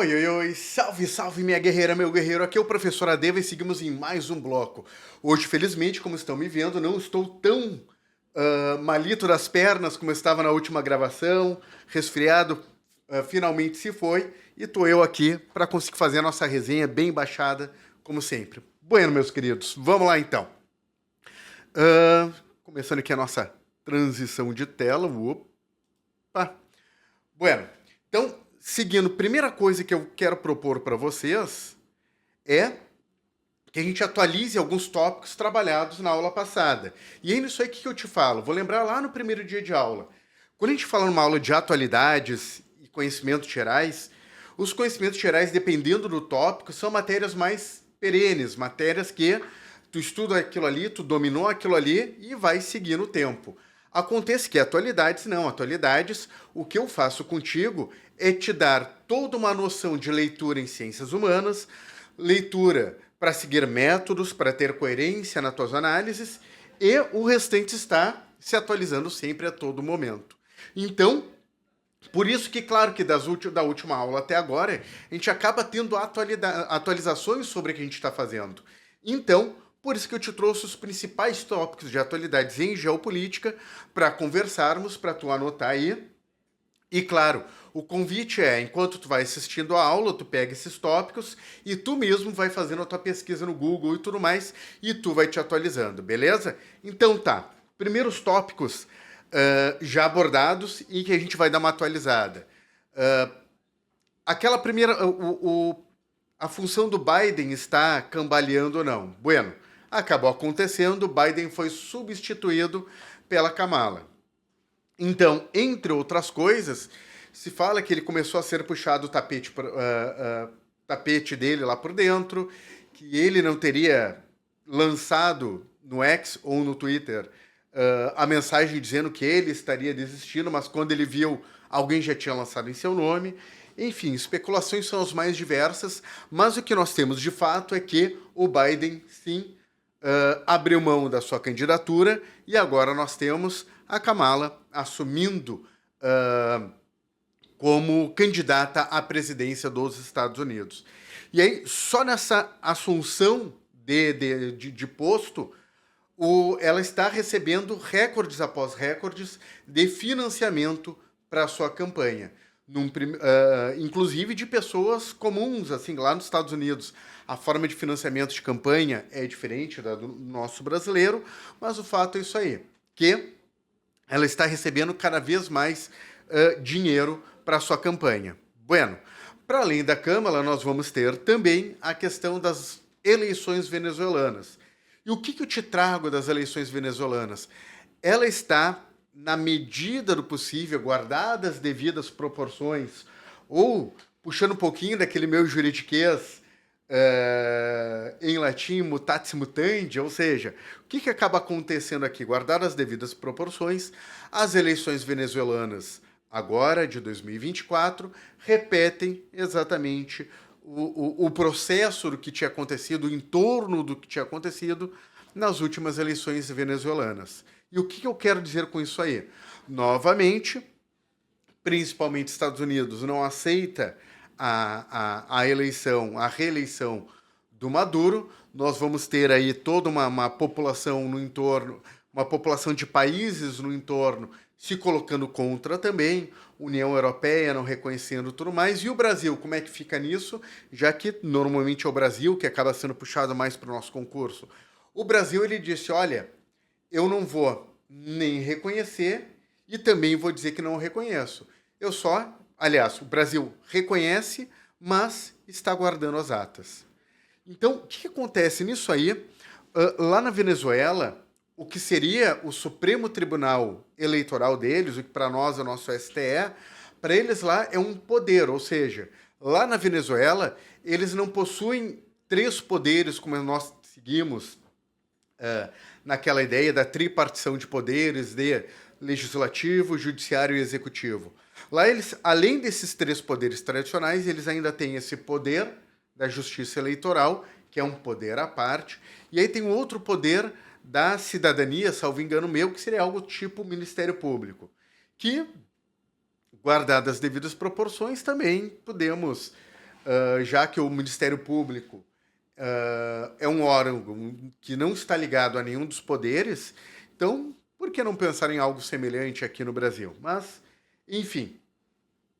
Oi, oi, oi, salve, salve minha guerreira, meu guerreiro, aqui é o professor Adeva e seguimos em mais um bloco. Hoje, felizmente, como estão me vendo, não estou tão malito das pernas como eu estava na última gravação, resfriado, finalmente se foi, e tô eu aqui para conseguir fazer a nossa resenha bem baixada, como sempre. Bueno, meus queridos, vamos lá então. Começando aqui a nossa transição de tela, opa. Bueno, então, seguindo, primeira coisa que eu quero propor para vocês é que a gente atualize alguns tópicos trabalhados na aula passada. E aí, nisso aí, o que eu te falo? Vou lembrar lá no primeiro dia de aula. Quando a gente fala numa aula de atualidades e conhecimentos gerais, os conhecimentos gerais, dependendo do tópico, são matérias mais perenes, matérias que tu estuda aquilo ali, tu dominou aquilo ali e vai seguir no tempo. Acontece que atualidades não, atualidades, o que eu faço contigo é te dar toda uma noção de leitura em ciências humanas, leitura para seguir métodos, para ter coerência nas tuas análises, e o restante está se atualizando sempre a todo momento. Então, por isso que, claro, que da última aula até agora, a gente acaba tendo atualizações sobre o que a gente está fazendo. Então, por isso que eu te trouxe os principais tópicos de atualidades em geopolítica para conversarmos, para tu anotar aí. E claro, o convite é, enquanto tu vai assistindo a aula, tu pega esses tópicos e tu mesmo vai fazendo a tua pesquisa no Google e tudo mais, e tu vai te atualizando, beleza? Então tá, primeiros tópicos já abordados e que a gente vai dar uma atualizada. Aquela primeira... a função do Biden está cambaleando ou não? Bueno, acabou acontecendo, Biden foi substituído pela Kamala. Então, entre outras coisas, se fala que ele começou a ser puxado o tapete dele lá por dentro, que ele não teria lançado no X ou no Twitter a mensagem dizendo que ele estaria desistindo, mas quando ele viu, alguém já tinha lançado em seu nome. Enfim, especulações são as mais diversas, mas o que nós temos de fato é que o Biden, sim, abriu mão da sua candidatura e agora nós temos a Kamala assumindo como candidata à presidência dos Estados Unidos. E aí, só nessa assunção de posto, ela está recebendo recordes após recordes de financiamento para a sua campanha. Inclusive de pessoas comuns, assim, lá nos Estados Unidos. A forma de financiamento de campanha é diferente da do nosso brasileiro, mas o fato é isso aí, que ela está recebendo cada vez mais dinheiro para a sua campanha. Bueno, para além da Câmara, nós vamos ter também a questão das eleições venezuelanas. E o que eu te trago das eleições venezuelanas? Ela está, na medida do possível, guardadas as devidas proporções, ou, puxando um pouquinho daquele meu juridiquês em latim, mutatis mutandi, ou seja, o que acaba acontecendo aqui? Guardadas as devidas proporções, as eleições venezuelanas, agora, de 2024, repetem exatamente o processo do que tinha acontecido, o entorno do que tinha acontecido nas últimas eleições venezuelanas. E o que eu quero dizer com isso aí? Novamente, principalmente Estados Unidos não aceita a reeleição do Maduro. Nós vamos ter aí toda uma população no entorno, uma população de países no entorno se colocando contra também, União Europeia não reconhecendo tudo mais. E o Brasil, como é que fica nisso? Já que normalmente é o Brasil que acaba sendo puxado mais para o nosso concurso. O Brasil, ele disse, olha, eu não vou nem reconhecer e também vou dizer que não reconheço. Aliás, o Brasil reconhece, mas está guardando as atas. Então, o que acontece nisso aí? Lá na Venezuela, o que seria o Supremo Tribunal Eleitoral deles, o que para nós é o nosso STE, para eles lá é um poder, ou seja, lá na Venezuela, eles não possuem três poderes como nós seguimos naquela ideia da tripartição de poderes, de legislativo, judiciário e executivo. Lá eles, além desses três poderes tradicionais, eles ainda têm esse poder da justiça eleitoral, que é um poder à parte, e aí tem um outro poder da cidadania, salvo engano meu, que seria algo tipo Ministério Público, que, guardadas as devidas proporções, também podemos já que o Ministério Público é um órgão que não está ligado a nenhum dos poderes, então por que não pensar em algo semelhante aqui no Brasil? Mas, enfim,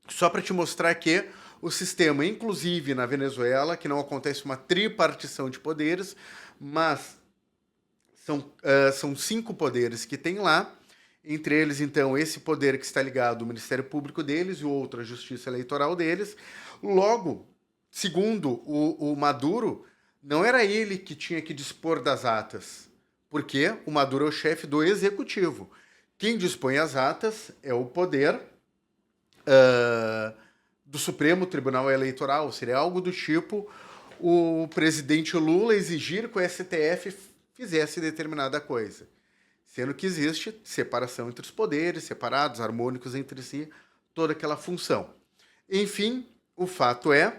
só para te mostrar que o sistema, inclusive na Venezuela, que não acontece uma tripartição de poderes, mas são 5 poderes que tem lá, entre eles, então, esse poder que está ligado ao Ministério Público deles e o outro à Justiça Eleitoral deles. Logo, segundo o Maduro, não era ele que tinha que dispor das atas, porque o Maduro é o chefe do executivo. Quem dispõe as atas é o poder do Supremo Tribunal Eleitoral. Seria algo do tipo o presidente Lula exigir que o STF fizesse determinada coisa. Sendo que existe separação entre os poderes, separados, harmônicos entre si, toda aquela função. Enfim, o fato é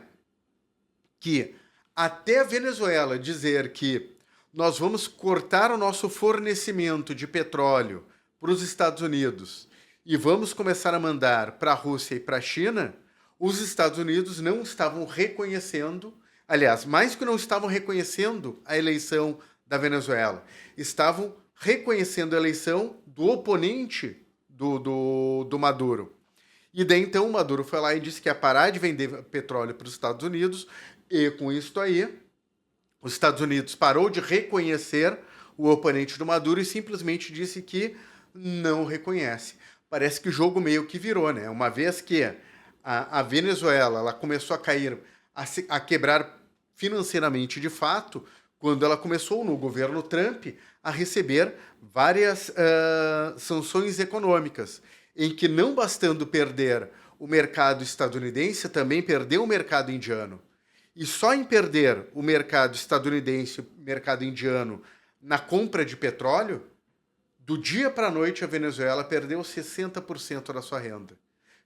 que até a Venezuela dizer que nós vamos cortar o nosso fornecimento de petróleo para os Estados Unidos e vamos começar a mandar para a Rússia e para a China, os Estados Unidos não estavam reconhecendo, aliás, mais que não estavam reconhecendo a eleição da Venezuela, estavam reconhecendo a eleição do oponente do Maduro. E daí então o Maduro foi lá e disse que ia parar de vender petróleo para os Estados Unidos, e com isso aí, os Estados Unidos parou de reconhecer o oponente do Maduro e simplesmente disse que não reconhece. Parece que o jogo meio que virou, né? Uma vez que a Venezuela ela começou a cair, a quebrar financeiramente de fato, quando ela começou no governo Trump a receber várias sanções econômicas, em que não bastando perder o mercado estadunidense, também perdeu o mercado indiano. E só em perder o mercado estadunidense, o mercado indiano, na compra de petróleo, do dia para a noite a Venezuela perdeu 60% da sua renda.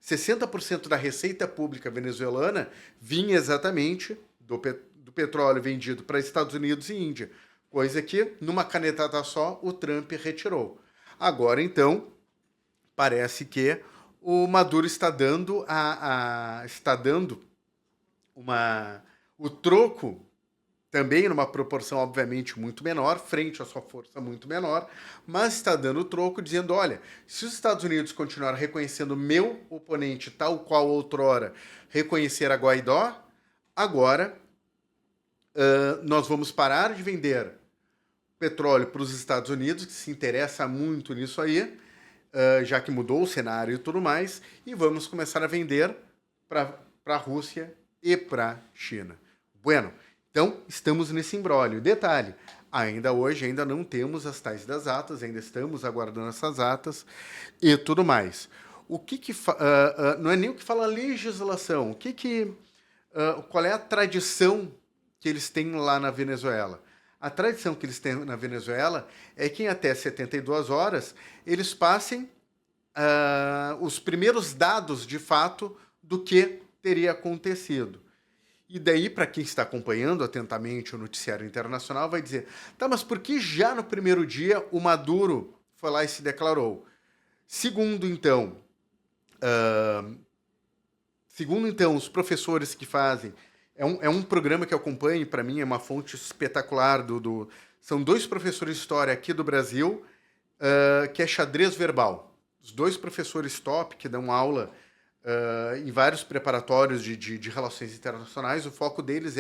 60% da receita pública venezuelana vinha exatamente do petróleo vendido para Estados Unidos e Índia, coisa que, numa canetada só, o Trump retirou. Agora, então, parece que o Maduro está dando o troco, também numa proporção, obviamente, muito menor, frente à sua força muito menor, mas está dando o troco dizendo, olha, se os Estados Unidos continuar reconhecendo meu oponente tal qual outrora reconhecer a Guaidó, agora nós vamos parar de vender petróleo para os Estados Unidos, que se interessa muito nisso aí, já que mudou o cenário e tudo mais, e vamos começar a vender para a Rússia e para a China. Bueno, então estamos nesse imbróglio. Detalhe, ainda hoje ainda não temos as tais das atas, ainda estamos aguardando essas atas e tudo mais. Não é nem o que fala a legislação, qual é a tradição que eles têm lá na Venezuela? A tradição que eles têm na Venezuela é que em até 72 horas eles passem os primeiros dados de fato do que teria acontecido. E daí, para quem está acompanhando atentamente o noticiário internacional, vai dizer, tá, mas por que já no primeiro dia o Maduro foi lá e se declarou? Segundo, então, os professores que fazem, é um programa que eu acompanho, para mim é uma fonte espetacular, são 2 professores de história aqui do Brasil, que é xadrez verbal. Os 2 professores top que dão aula em vários preparatórios de relações internacionais, o foco deles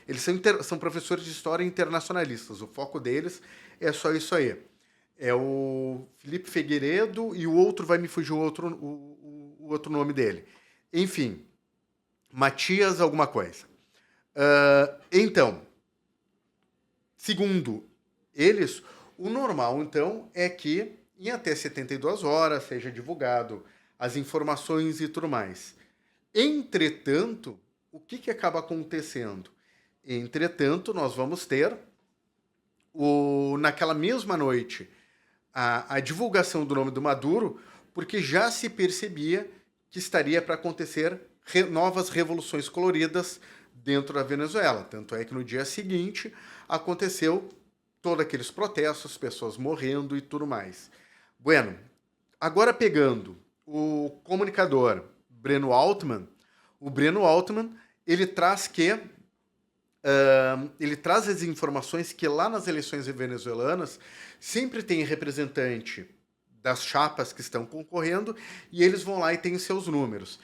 eles são professores de história internacionalistas, o foco deles é só isso aí. É o Felipe Figueiredo e o outro, vai me fugir o outro nome dele. Enfim, Matias alguma coisa. Então, segundo eles, o normal, então, é que em até 72 horas seja divulgado as informações e tudo mais. Entretanto, o que acaba acontecendo? Entretanto, nós vamos ter, naquela mesma noite, a divulgação do nome do Maduro, porque já se percebia que estaria para acontecer novas revoluções coloridas dentro da Venezuela. Tanto é que no dia seguinte aconteceu todos aqueles protestos, pessoas morrendo e tudo mais. Bueno, agora pegando o comunicador Breno Altman, o Breno Altman, ele traz ele traz as informações que lá nas eleições venezuelanas sempre tem representante das chapas que estão concorrendo e eles vão lá e têm os seus números.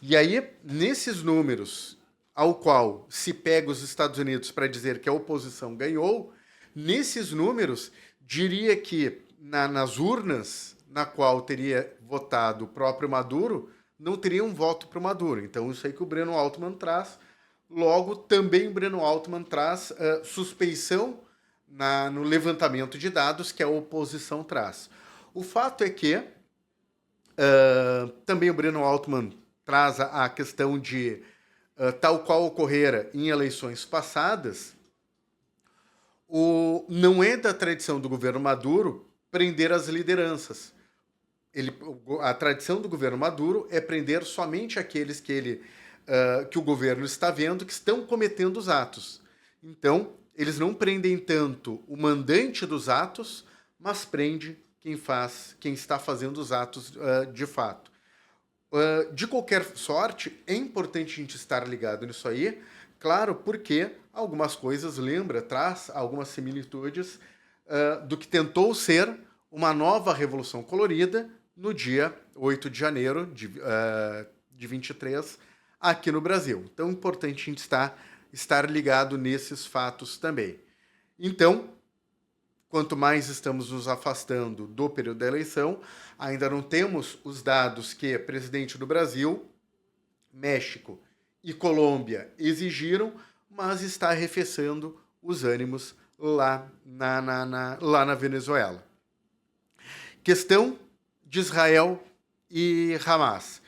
E aí, nesses números, ao qual se pega os Estados Unidos para dizer que a oposição ganhou, nesses números, diria que nas urnas na qual teria votado o próprio Maduro, não teria um voto para o Maduro. Então, isso aí que o Breno Altman traz. Logo, também o Breno Altman traz suspeição no levantamento de dados que a oposição traz. O fato é que também o Breno Altman traz a questão de, tal qual ocorrera em eleições passadas, não é da tradição do governo Maduro prender as lideranças. A tradição do governo Maduro é prender somente aqueles que o governo está vendo que estão cometendo os atos. Então, eles não prendem tanto o mandante dos atos, mas prende quem está fazendo os atos de fato. De qualquer sorte, é importante a gente estar ligado nisso aí, claro, porque algumas coisas traz algumas similitudes do que tentou ser uma nova Revolução Colorida no dia 8 de janeiro de 23, aqui no Brasil. Então, é importante a gente estar ligado nesses fatos também. Então, quanto mais estamos nos afastando do período da eleição, ainda não temos os dados que presidente do Brasil, México e Colômbia exigiram, mas está arrefecendo os ânimos lá na Venezuela. Questão de Israel e Hamas.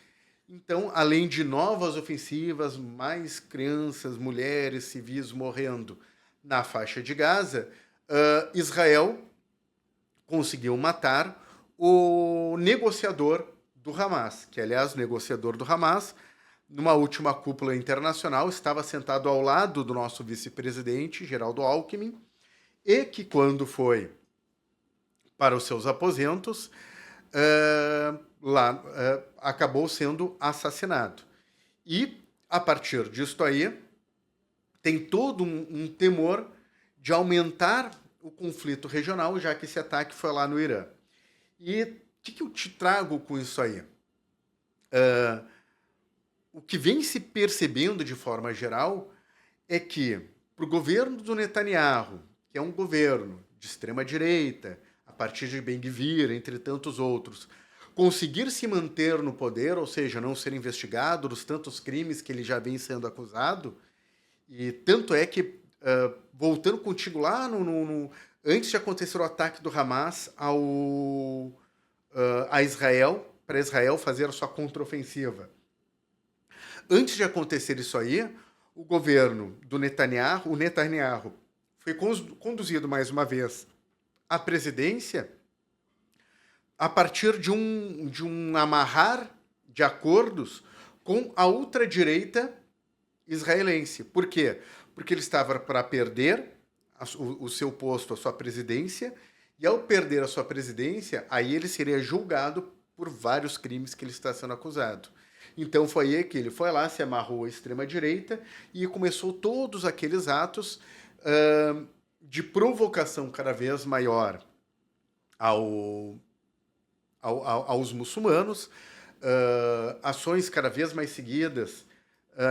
Então, além de novas ofensivas, mais crianças, mulheres, civis morrendo na faixa de Gaza, Israel conseguiu matar o negociador do Hamas, que, aliás, o negociador do Hamas, numa última cúpula internacional, estava sentado ao lado do nosso vice-presidente, Geraldo Alckmin, e que, quando foi para os seus aposentos, acabou sendo assassinado. E, a partir disso aí, tem todo um temor de aumentar o conflito regional, já que esse ataque foi lá no Irã. E o que eu te trago com isso aí? O que vem se percebendo de forma geral é que, para o governo do Netanyahu, que é um governo de extrema-direita, a partir de Ben-Gvir, entre tantos outros, conseguir se manter no poder, ou seja, não ser investigado dos tantos crimes que ele já vem sendo acusado, e tanto é que, voltando contigo lá, antes de acontecer o ataque do Hamas a Israel, para Israel fazer a sua contraofensiva. Antes de acontecer isso aí, o governo do Netanyahu, foi conduzido mais uma vez à presidência a partir de um amarrar de acordos com a ultradireita israelense. Por quê? Porque ele estava para perder o seu posto, a sua presidência, e ao perder a sua presidência, aí ele seria julgado por vários crimes que ele está sendo acusado. Então foi aí que ele foi lá, se amarrou à extrema-direita e começou todos aqueles atos de provocação cada vez maior aos muçulmanos, ações cada vez mais seguidas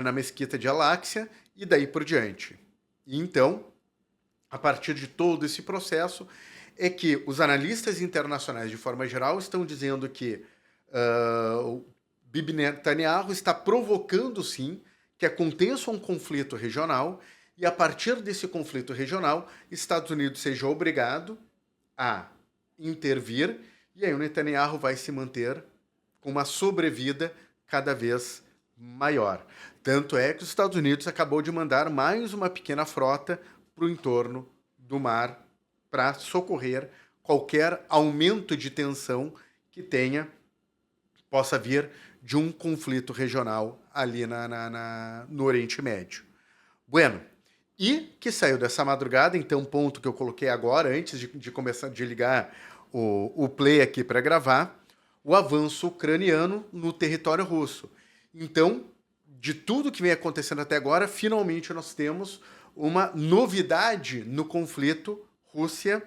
na mesquita de Al-Aqsa e daí por diante. E então, a partir de todo esse processo, é que os analistas internacionais, de forma geral, estão dizendo que o Bibi Netanyahu está provocando, sim, que aconteça um conflito regional e, a partir desse conflito regional, Estados Unidos seja obrigado a intervir e aí o Netanyahu vai se manter com uma sobrevida cada vez maior. Tanto é que os Estados Unidos acabou de mandar mais uma pequena frota para o entorno do mar para socorrer qualquer aumento de tensão que possa vir de um conflito regional ali no Oriente Médio. Bueno, e que saiu dessa madrugada, então, ponto que eu coloquei agora, antes de começar de ligar o play aqui para gravar, o avanço ucraniano no território russo. Então, de tudo que vem acontecendo até agora, finalmente nós temos uma novidade no conflito Rússia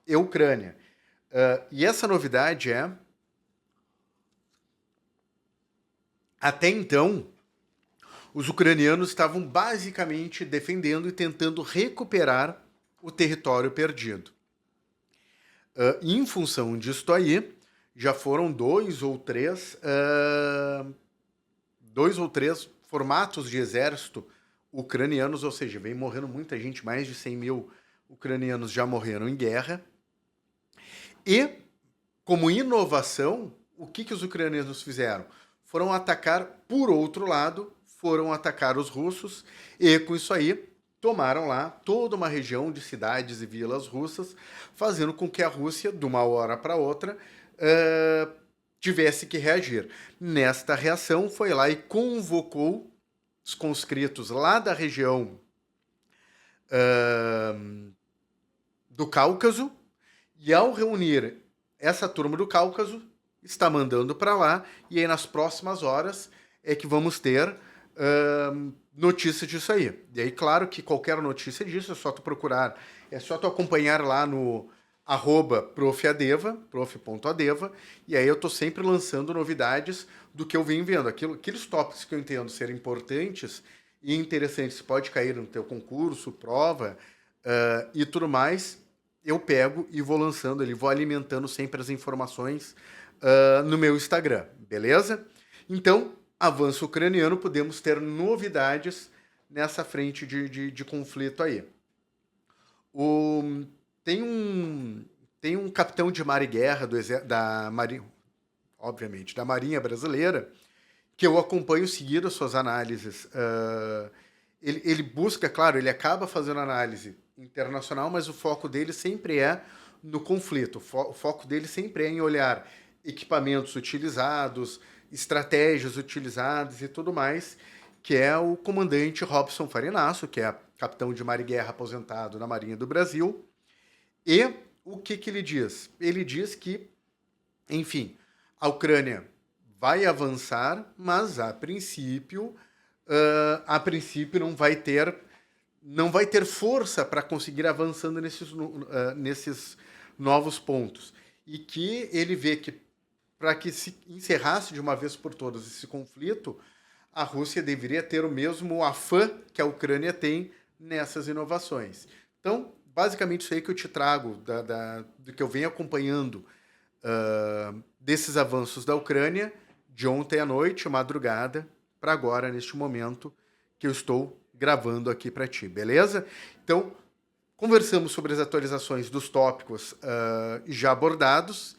e Ucrânia. E essa novidade é, até então, os ucranianos estavam basicamente defendendo e tentando recuperar o território perdido. Em função disso aí, já foram dois ou três formatos de exército ucranianos, ou seja, vem morrendo muita gente, mais de 100 mil ucranianos já morreram em guerra. E, como inovação, o que os ucranianos fizeram? Foram atacar, por outro lado, foram atacar os russos e, com isso aí, tomaram lá toda uma região de cidades e vilas russas, fazendo com que a Rússia, de uma hora para outra, tivesse que reagir. Nesta reação, foi lá e convocou os conscritos lá da região do Cáucaso, e ao reunir essa turma do Cáucaso, está mandando para lá, e aí nas próximas horas é que vamos ter notícia disso aí. E aí, claro que qualquer notícia disso é só tu procurar, é só tu acompanhar lá no @prof.adeva, prof.adeva, e aí eu tô sempre lançando novidades do que eu venho vendo. Aqueles tópicos que eu entendo serem importantes e interessantes, pode cair no teu concurso, prova e tudo mais, eu pego e vou lançando ali, vou alimentando sempre as informações no meu Instagram, beleza? Então, avanço ucraniano, podemos ter novidades nessa frente de conflito aí. Tem um capitão de mar e guerra obviamente, da Marinha Brasileira, que eu acompanho seguindo as suas análises. Ele busca, claro, ele acaba fazendo análise internacional, mas o foco dele sempre é no conflito. O foco dele sempre é em olhar equipamentos utilizados, estratégias utilizadas e tudo mais, que é o comandante Robson Farinasso, que é capitão de mar e guerra aposentado na Marinha do Brasil. E o que ele diz? Ele diz que, enfim, a Ucrânia vai avançar, mas a princípio não vai ter força para conseguir avançando nesses novos pontos. E que ele vê que, para que se encerrasse de uma vez por todas esse conflito, a Rússia deveria ter o mesmo afã que a Ucrânia tem nessas inovações. Então, basicamente isso aí que eu te trago, do que eu venho acompanhando desses avanços da Ucrânia, de ontem à noite, madrugada, para agora, neste momento que eu estou gravando aqui para ti, beleza? Então, conversamos sobre as atualizações dos tópicos já abordados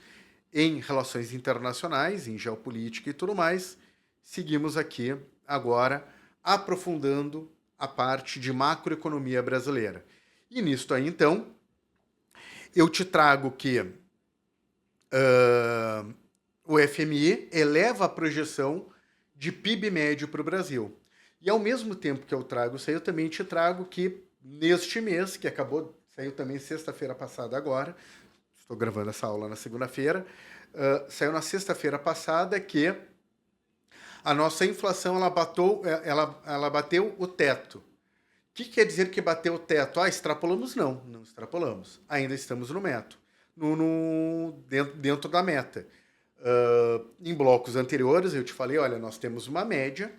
em relações internacionais, em geopolítica e tudo mais. Seguimos aqui agora aprofundando a parte de macroeconomia brasileira. E nisto aí, então, eu te trago que o FMI eleva a projeção de PIB médio para o Brasil. E ao mesmo tempo que eu trago isso aí, eu também te trago que neste mês, que saiu também sexta-feira passada agora, estou gravando essa aula na segunda-feira, saiu na sexta-feira passada que a nossa inflação ela bateu o teto. O que quer dizer que bateu o teto? Extrapolamos? Não extrapolamos. Ainda estamos no metro, dentro da meta. Em blocos anteriores eu te falei, olha, nós temos uma média,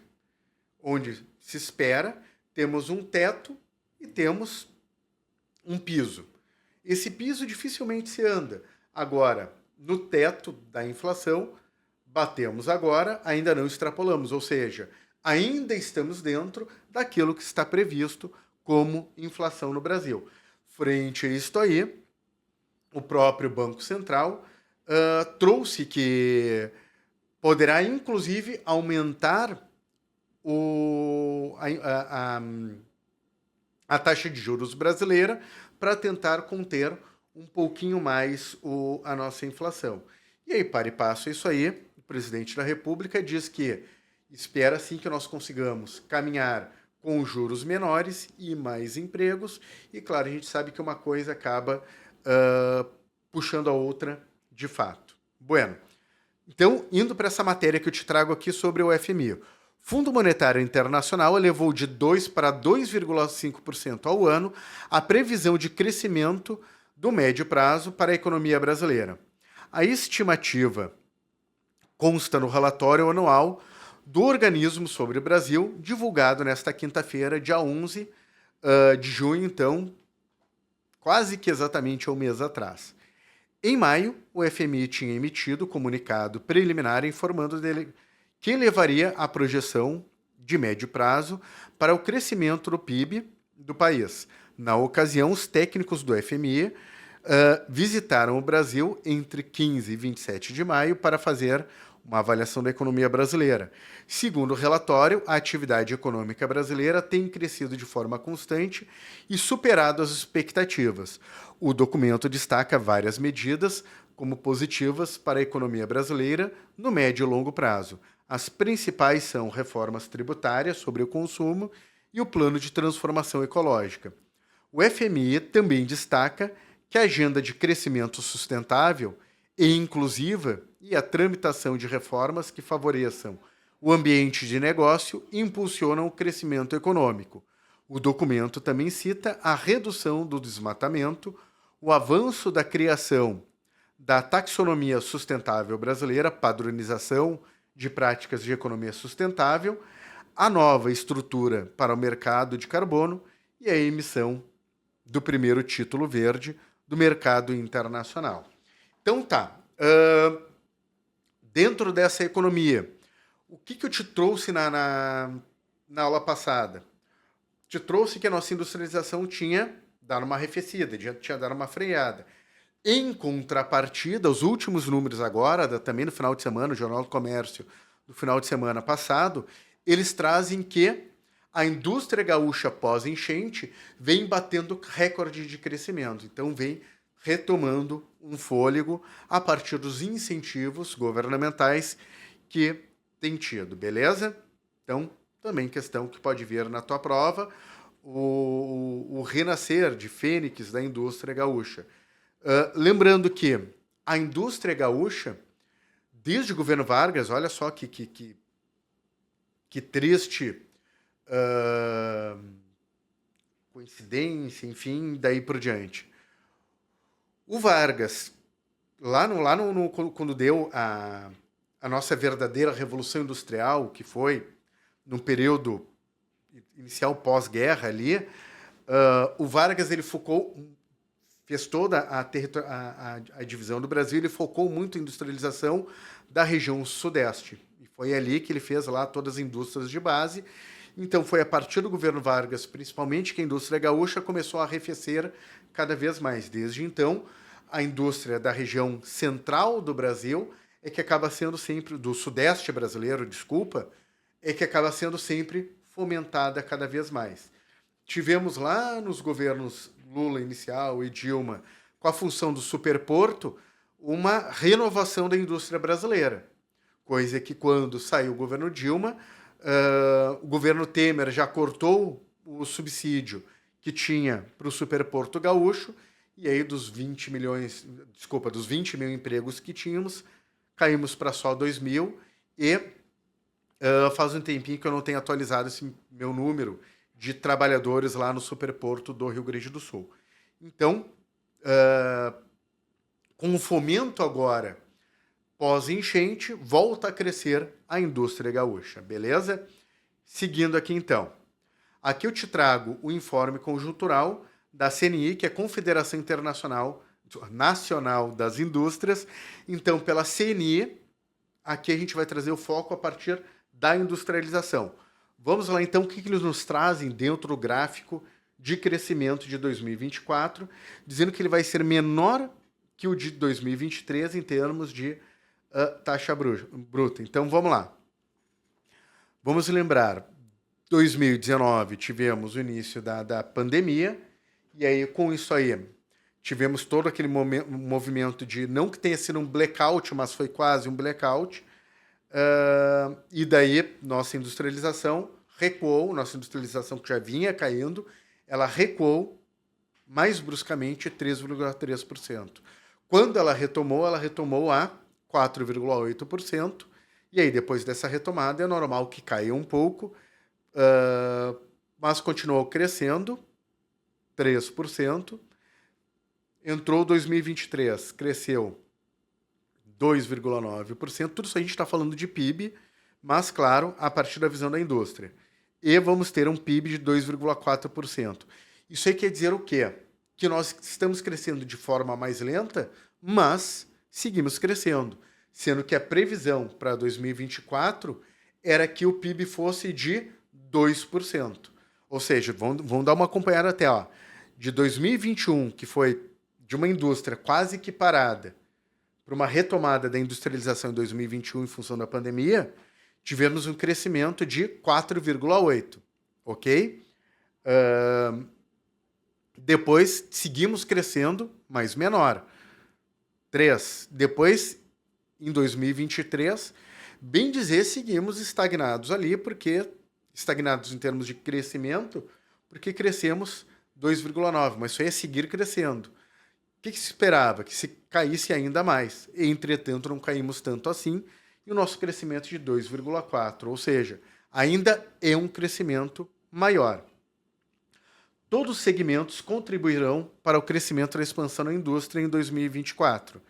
onde se espera, temos um teto e temos um piso. Esse piso dificilmente se anda. Agora, no teto da inflação, batemos agora, ainda não extrapolamos, ou seja, ainda estamos dentro daquilo que está previsto como inflação no Brasil. Frente a isto aí, o próprio Banco Central trouxe que poderá, inclusive, aumentar a taxa de juros brasileira para tentar conter um pouquinho mais a nossa inflação. E aí, para e passo isso aí, o presidente da República diz que espera sim que nós consigamos caminhar com juros menores e mais empregos, e claro, a gente sabe que uma coisa acaba puxando a outra de fato. Bueno, então, indo para essa matéria que eu te trago aqui sobre o FMI. Fundo Monetário Internacional elevou de 2 para 2,5% ao ano a previsão de crescimento do médio prazo para a economia brasileira. A estimativa consta no relatório anual do organismo sobre o Brasil, divulgado nesta quinta-feira, dia 11 de junho, então, quase que exatamente um mês atrás. Em maio, o FMI tinha emitido comunicado preliminar informando que elevaria a projeção de médio prazo para o crescimento do PIB do país. Na ocasião, os técnicos do FMI visitaram o Brasil entre 15 e 27 de maio para fazer uma avaliação da economia brasileira. Segundo o relatório, a atividade econômica brasileira tem crescido de forma constante e superado as expectativas. O documento destaca várias medidas como positivas para a economia brasileira no médio e longo prazo. As principais são reformas tributárias sobre o consumo e o plano de transformação ecológica. O FMI também destaca que a agenda de crescimento sustentável e inclusiva e a tramitação de reformas que favoreçam o ambiente de negócio e impulsionam o crescimento econômico. O documento também cita a redução do desmatamento, o avanço da criação da taxonomia sustentável brasileira, padronização de práticas de economia sustentável, a nova estrutura para o mercado de carbono e a emissão do primeiro título verde do mercado internacional. Então tá, dentro dessa economia, o que eu te trouxe na aula passada? Te trouxe que a nossa industrialização tinha dado uma arrefecida, tinha dado uma freada. Em contrapartida, os últimos números agora, também no final de semana, o Jornal do Comércio do final de semana passado, eles trazem que a indústria gaúcha pós-enchente vem batendo recorde de crescimento. Então, vem retomando um fôlego a partir dos incentivos governamentais que tem tido, beleza? Então, também questão que pode vir na tua prova, o renascer de fênix da indústria gaúcha. Lembrando que a indústria gaúcha, desde o governo Vargas, olha só que triste coincidência, enfim, daí por diante. O Vargas, quando deu a nossa verdadeira revolução industrial, que foi no período inicial pós-guerra ali, o Vargas ele fez toda a divisão do Brasil, ele focou muito em industrialização da região sudeste. E foi ali que ele fez lá todas as indústrias de base. Então foi a partir do governo Vargas, principalmente, que a indústria gaúcha começou a arrefecer cada vez mais. Desde então, a indústria da região central do Brasil é que acaba sendo sempre, do sudeste brasileiro, desculpa, é que acaba sendo sempre fomentada cada vez mais. Tivemos lá nos governos Lula inicial e Dilma, com a função do superporto, uma renovação da indústria brasileira. Coisa que quando saiu o governo Dilma, o governo Temer já cortou o subsídio que tinha para o superporto gaúcho, e aí dos 20 mil empregos que tínhamos, caímos para só 2 mil, e faz um tempinho que eu não tenho atualizado esse meu número de trabalhadores lá no superporto do Rio Grande do Sul. Então, com o fomento agora pós-enchente, volta a crescer a indústria gaúcha, beleza? Seguindo aqui então. Aqui eu te trago o informe conjuntural da CNI, que é a Confederação Nacional das Indústrias. Então, pela CNI, aqui a gente vai trazer o foco a partir da industrialização. Vamos lá então, o que eles nos trazem dentro do gráfico de crescimento de 2024, dizendo que ele vai ser menor que o de 2023 em termos de taxa bruta. Então, vamos lá. Vamos lembrar, 2019 tivemos o início da pandemia, e aí com isso aí tivemos todo aquele movimento de, não que tenha sido um blackout, mas foi quase um blackout, e daí nossa industrialização recuou, nossa industrialização que já vinha caindo, ela recuou mais bruscamente 3,3%. Quando ela retomou a 4,8%, E aí, depois dessa retomada, é normal que caia um pouco, mas continuou crescendo, 3%. Entrou 2023, cresceu 2,9%. Tudo isso a gente está falando de PIB, mas, claro, a partir da visão da indústria. E vamos ter um PIB de 2,4%. Isso aí quer dizer o quê? Que nós estamos crescendo de forma mais lenta, mas seguimos crescendo. Sendo que a previsão para 2024 era que o PIB fosse de 2%. Ou seja, vamos dar uma acompanhada até, ó, de 2021, que foi de uma indústria quase que parada, para uma retomada da industrialização em 2021 em função da pandemia, tivemos um crescimento de 4,8%, ok? Depois seguimos crescendo, mas menor, 3%. Depois, em 2023, bem dizer, seguimos estagnados ali, estagnados em termos de crescimento, porque crescemos 2,9%, mas isso aí é seguir crescendo. O que se esperava? Que se caísse ainda mais. Entretanto, não caímos tanto assim, e o nosso crescimento de 2,4%, ou seja, ainda é um crescimento maior. Todos os segmentos contribuirão para o crescimento da expansão da indústria em 2024.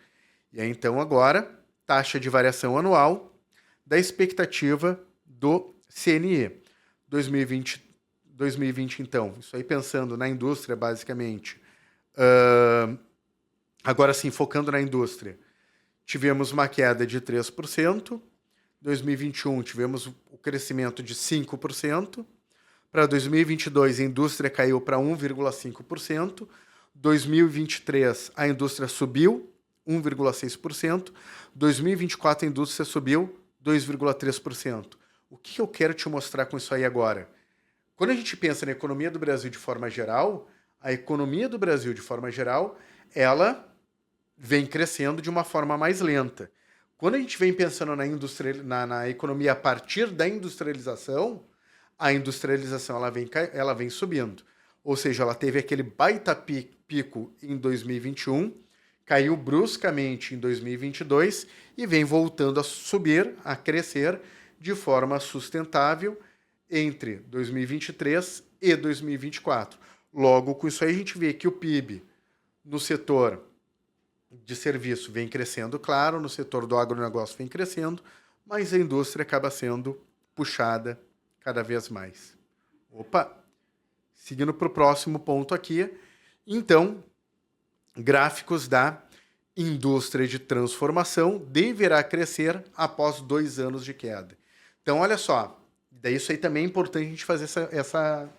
E aí, então, agora, taxa de variação anual da expectativa do CNE. 2020, então, isso aí pensando na indústria, basicamente. Agora sim, focando na indústria, tivemos uma queda de 3%. 2021 tivemos o crescimento de 5%. Para 2022, a indústria caiu para 1,5%. 2023, a indústria subiu 1,6%. 2024, a indústria subiu 2,3%. O que eu quero te mostrar com isso aí agora? Quando a gente pensa na economia do Brasil de forma geral, a economia do Brasil de forma geral, ela vem crescendo de uma forma mais lenta. Quando a gente vem pensando na economia a partir da industrialização, a industrialização ela vem subindo. Ou seja, ela teve aquele baita pico em 2021, caiu bruscamente em 2022 e vem voltando a subir, a crescer de forma sustentável entre 2023 e 2024. Logo, com isso aí a gente vê que o PIB no setor de serviço vem crescendo, claro, no setor do agronegócio vem crescendo, mas a indústria acaba sendo puxada cada vez mais. Opa! Seguindo para o próximo ponto aqui, então, gráficos da indústria de transformação deverá crescer após 2 anos de queda. Então, olha só, daí isso aí também é importante a gente fazer essa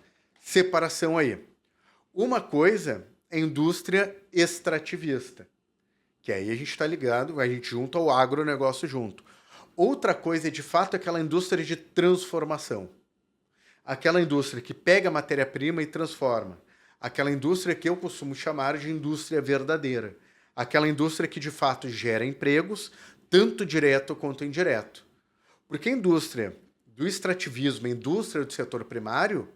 separação aí. Uma coisa é a indústria extrativista, que aí a gente está ligado, a gente junta o agronegócio junto. Outra coisa é, de fato, aquela indústria de transformação. Aquela indústria que pega a matéria-prima e transforma. Aquela indústria que eu costumo chamar de indústria verdadeira. Aquela indústria que, de fato, gera empregos, tanto direto quanto indireto. Porque a indústria do extrativismo, a indústria do setor primário,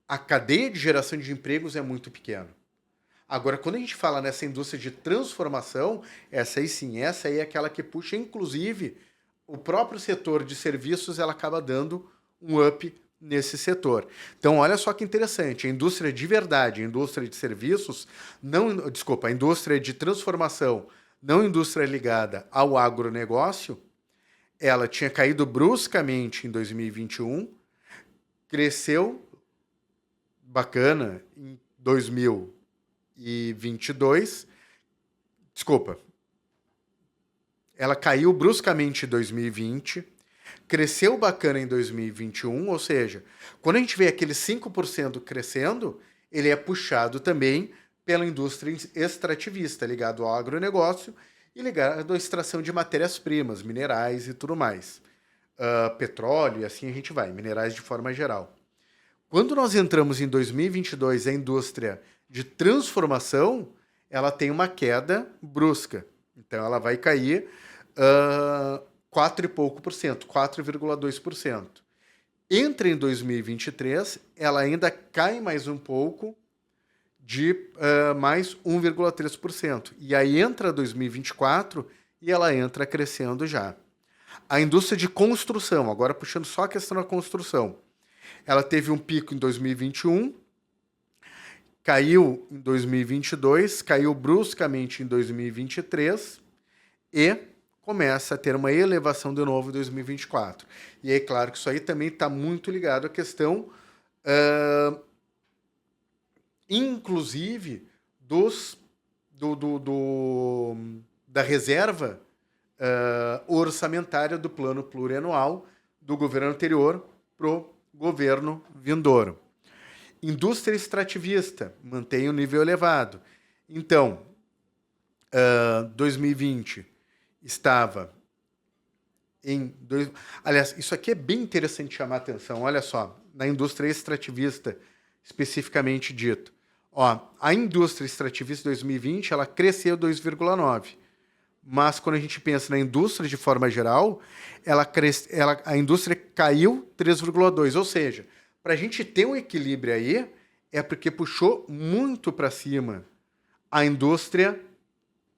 a cadeia de geração de empregos é muito pequena. Agora, quando a gente fala nessa indústria de transformação, essa aí sim, essa aí é aquela que puxa, inclusive, o próprio setor de serviços, ela acaba dando um up nesse setor. Então, olha só que interessante, a indústria de verdade, a indústria de serviços, a indústria de transformação, não indústria ligada ao agronegócio, ela tinha caído bruscamente em 2021, cresceu bacana em 2022, ela caiu bruscamente em 2020, cresceu bacana em 2021, ou seja, quando a gente vê aquele 5% crescendo, ele é puxado também pela indústria extrativista, ligado ao agronegócio e ligado à extração de matérias-primas, minerais e tudo mais. Petróleo e assim a gente vai, minerais de forma geral. Quando nós entramos em 2022, a indústria de transformação, ela tem uma queda brusca. Então, ela vai cair 4 e pouco por cento, 4,2%. Entra em 2023, ela ainda cai mais um pouco, de mais 1,3%. E aí entra 2024 e ela entra crescendo já. A indústria de construção, agora puxando só a questão da construção, ela teve um pico em 2021, caiu em 2022, caiu bruscamente em 2023 e começa a ter uma elevação de novo em 2024. E é claro que isso aí também está muito ligado à questão, inclusive, da reserva orçamentária do plano plurianual do governo anterior para o governo vindouro. Indústria extrativista mantém um nível elevado. Então, 2020 estava em... Aliás, isso aqui é bem interessante chamar a atenção. Olha só, na indústria extrativista, especificamente dito. Ó, a indústria extrativista 2020, ela cresceu 2,9%. Mas quando a gente pensa na indústria de forma geral, a indústria caiu 3,2%. Ou seja, para a gente ter um equilíbrio aí, é porque puxou muito para cima a indústria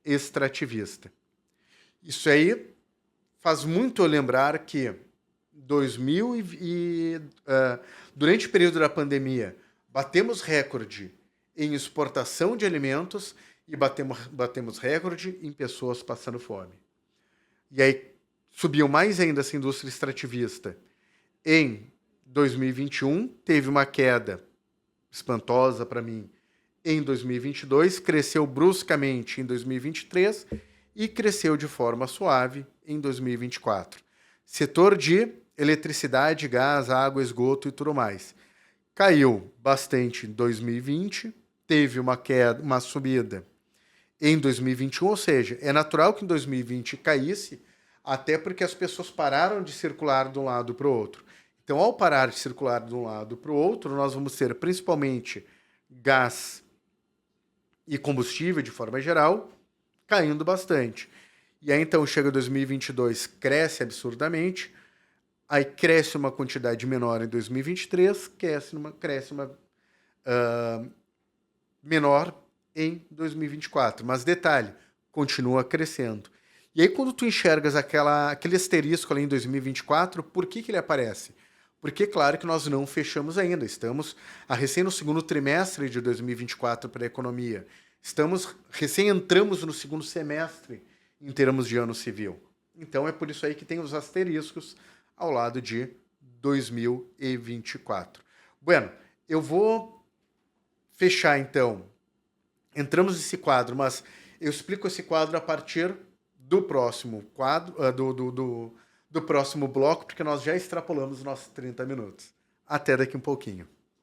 extrativista. Isso aí faz muito eu lembrar que durante o período da pandemia, batemos recorde em exportação de alimentos e batemos recorde em pessoas passando fome. E aí subiu mais ainda essa indústria extrativista. Em 2021, teve uma queda espantosa para mim em 2022, cresceu bruscamente em 2023 e cresceu de forma suave em 2024. Setor de eletricidade, gás, água, esgoto e tudo mais. Caiu bastante em 2020, teve uma queda, uma subida em 2021, ou seja, é natural que em 2020 caísse, até porque as pessoas pararam de circular de um lado para o outro. Então, ao parar de circular de um lado para o outro, nós vamos ter principalmente gás e combustível, de forma geral, caindo bastante. E aí, então, chega 2022, cresce absurdamente, aí cresce uma quantidade menor em 2023, cresce uma menor em 2024. Mas detalhe, continua crescendo. E aí, quando tu enxergas aquele asterisco ali em 2024, por que ele aparece? Porque, claro, que nós não fechamos ainda. Estamos recém no segundo trimestre de 2024 para a economia. Recém entramos no segundo semestre em termos de ano civil. Então, é por isso aí que tem os asteriscos ao lado de 2024. Bueno, eu vou fechar, então. Entramos nesse quadro, mas eu explico esse quadro a partir do próximo quadro, do próximo bloco, porque nós já extrapolamos os nossos 30 minutos. Até daqui um pouquinho.